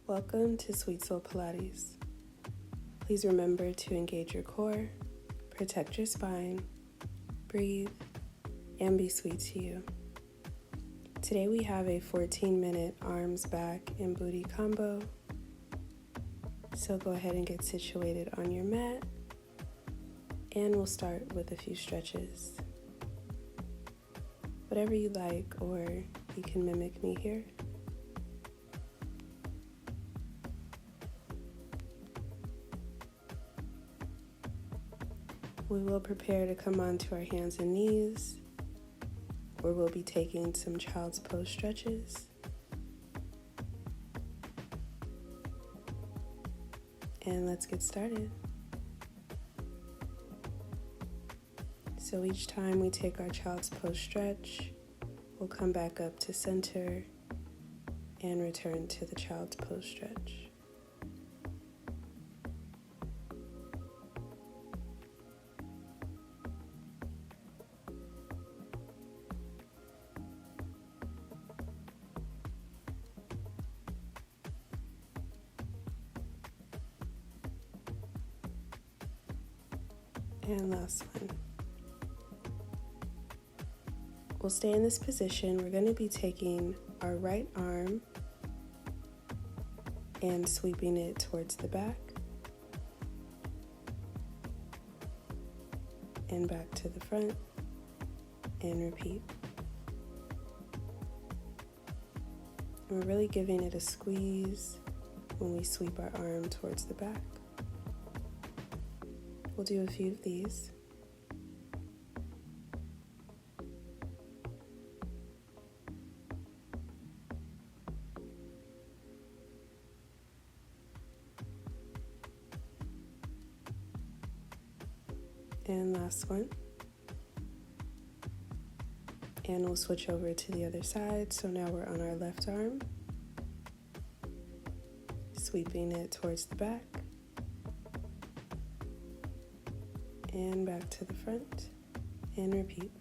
Welcome to Sweet Soul Pilates. Please remember to engage your core, protect your spine, breathe, and be sweet to you. Today we have a 14-minute arms, back, and booty combo. So go ahead and get situated on your mat, and we'll start with a few stretches. Whatever you like, or you can mimic me here. We will prepare to come onto our hands and knees, where we'll be taking some child's pose stretches. And let's get started. So each time we take our child's pose stretch, we'll come back up to center and return to the child's pose stretch. And last one. We'll stay in this position. We're going to be taking our right arm and sweeping it towards the back and back to the front, and repeat. And we're really giving it a squeeze when we sweep our arm towards the back. We'll do a few of these. And last one. And we'll switch over to the other side. So now we're on our left arm, sweeping it towards the back and back to the front, and repeat.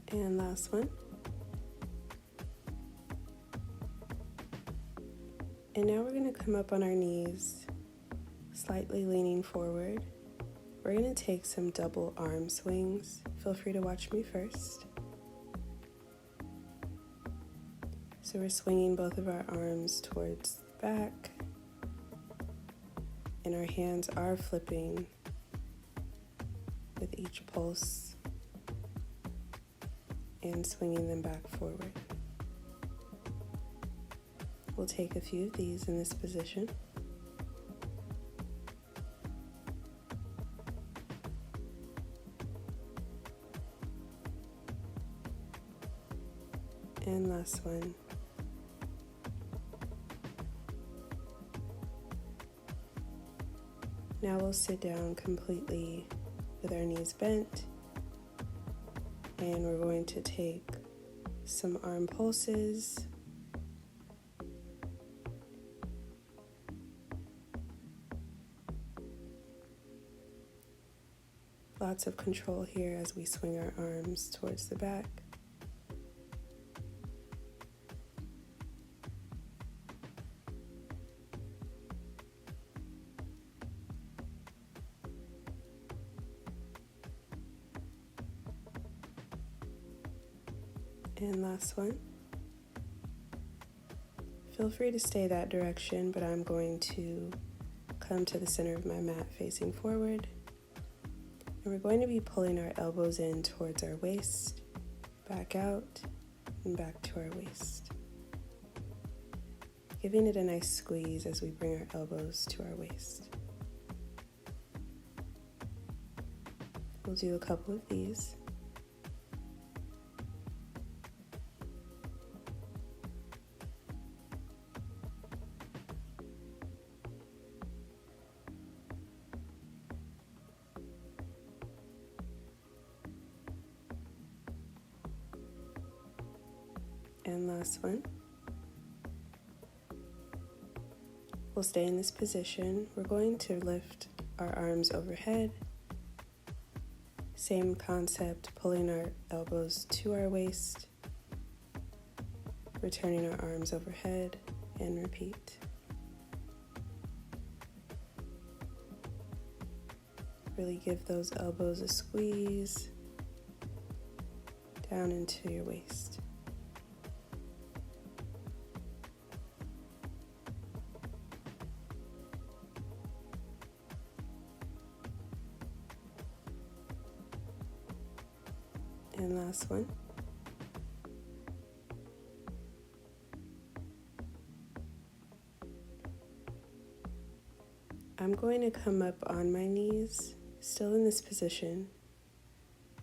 And last one. And now we're going to come up on our knees, slightly leaning forward. We're going to take some double arm swings. Feel free to watch me first. So we're swinging both of our arms towards the back, and our hands are flipping with each pulse, and swinging them back forward. We'll take a few of these in this position. And last one. Now we'll sit down completely with our knees bent. And we're going to take some arm pulses. Lots of control here as we swing our arms towards the back. And last one. Feel free to stay that direction, but I'm going to come to the center of my mat facing forward. And we're going to be pulling our elbows in towards our waist, back out, and back to our waist. Giving it a nice squeeze as we bring our elbows to our waist. We'll do a couple of these. And last one. We'll stay in this position. We're going to lift our arms overhead. Same concept, pulling our elbows to our waist, returning our arms overhead, and repeat. Really give those elbows a squeeze down into your waist. And last one. I'm going to come up on my knees, still in this position,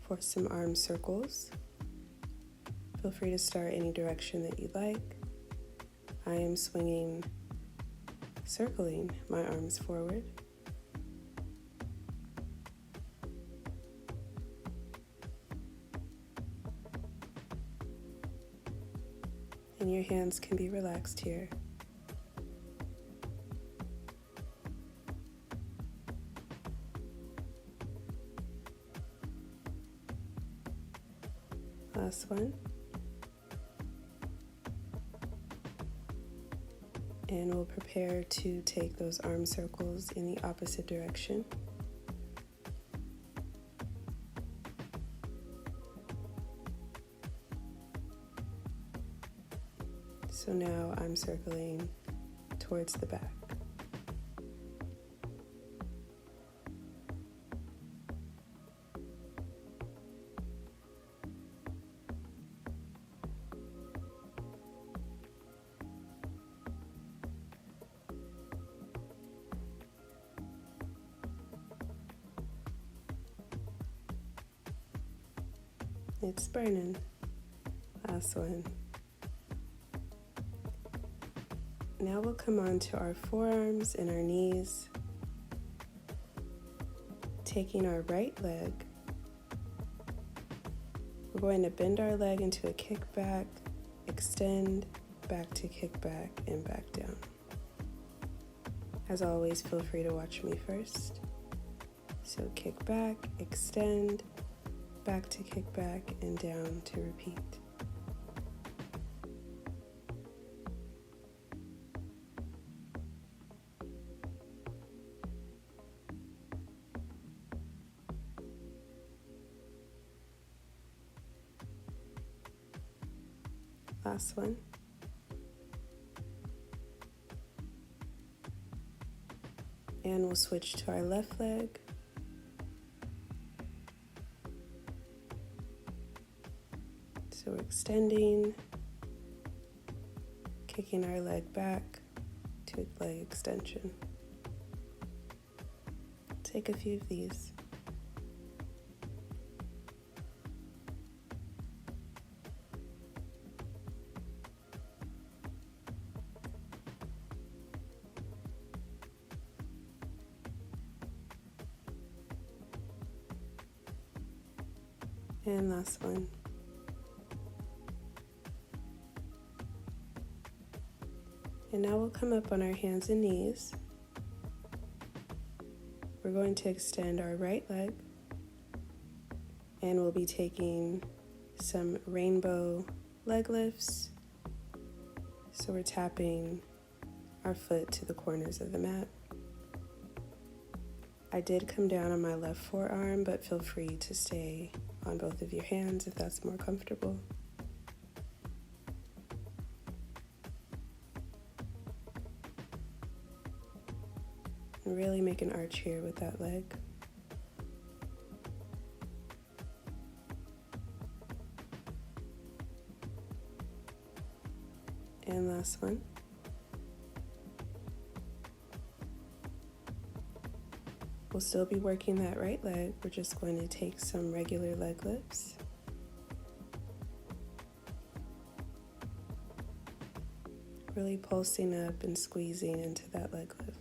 for some arm circles. Feel free to start any direction that you'd like. I am circling my arms forward. And your hands can be relaxed here. Last one. And we'll prepare to take those arm circles in the opposite direction. So now I'm circling towards the back. It's burning. Last one. Now we'll come on to our forearms and our knees, taking our right leg. We're going to bend our leg into a kick back, extend, back to kick back, and back down. As always, feel free to watch me first. So kick back, extend, back to kick back, and down to repeat. Last one. And we'll switch to our left leg. So we're extending, kicking our leg back to leg extension. Take a few of these. And last one. And now we'll come up on our hands and knees. We're going to extend our right leg, and we'll be taking some rainbow leg lifts. So we're tapping our foot to the corners of the mat. I did come down on my left forearm, but feel free to stay on both of your hands if that's more comfortable. And really make an arch here with that leg. And last one. We'll still be working that right leg. We're just going to take some regular leg lifts. Really pulsing up and squeezing into that leg lift.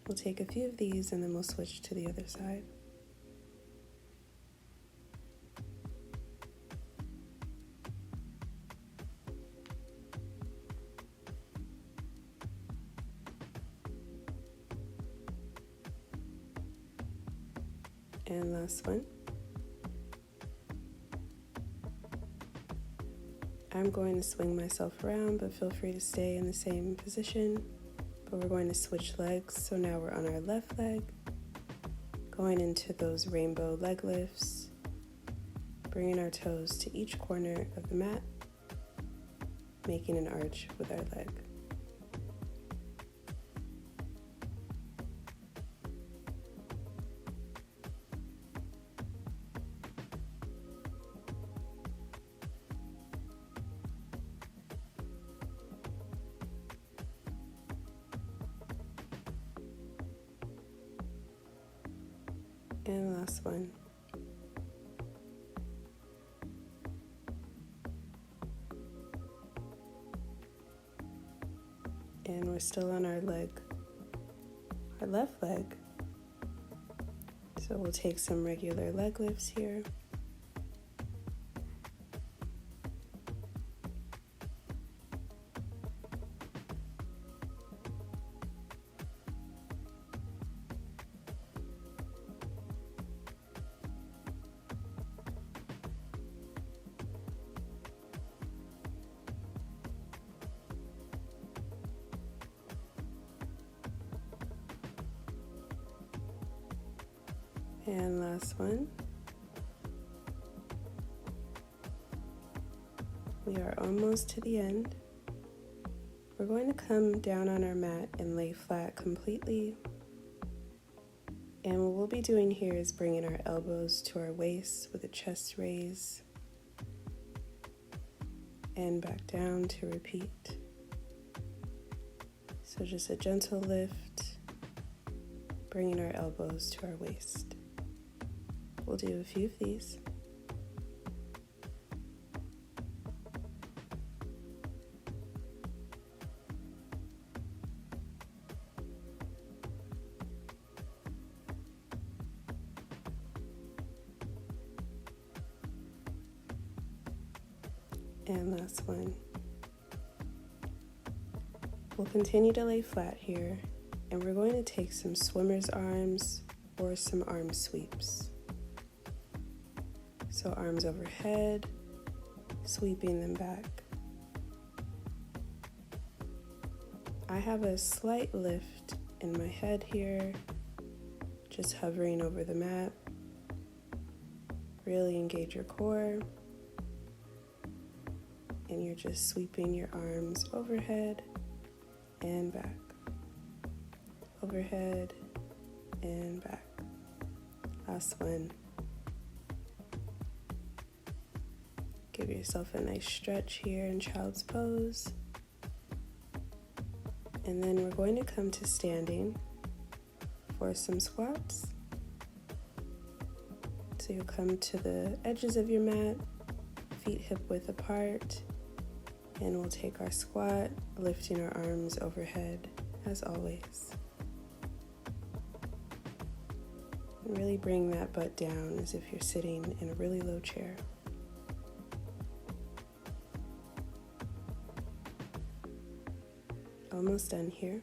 We'll take a few of these and then we'll switch to the other side. And last one. I'm going to swing myself around, but feel free to stay in the same position. But we're going to switch legs. So now we're on our left leg, going into those rainbow leg lifts, bringing our toes to each corner of the mat, making an arch with our leg. And last one. And we're still on our left leg. So we'll take some regular leg lifts here. And last one. We are almost to the end. We're going to come down on our mat and lay flat completely. And what we'll be doing here is bringing our elbows to our waist with a chest raise and back down to repeat. So just a gentle lift, bringing our elbows to our waist. We'll do a few of these. And last one. We'll continue to lay flat here, and we're going to take some swimmer's arms or some arm sweeps. So arms overhead, sweeping them back. I have a slight lift in my head here, just hovering over the mat. Really engage your core. And you're just sweeping your arms overhead and back. Overhead and back. Last one. Give yourself a nice stretch here in child's pose. And then we're going to come to standing for some squats. So you'll come to the edges of your mat, feet hip width apart, and we'll take our squat, lifting our arms overhead as always. And really bring that butt down as if you're sitting in a really low chair. Almost done here.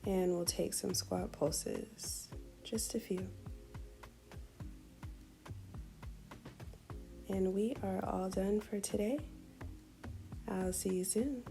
And we'll take some squat pulses, just a few. And we are all done for today. I'll see you soon.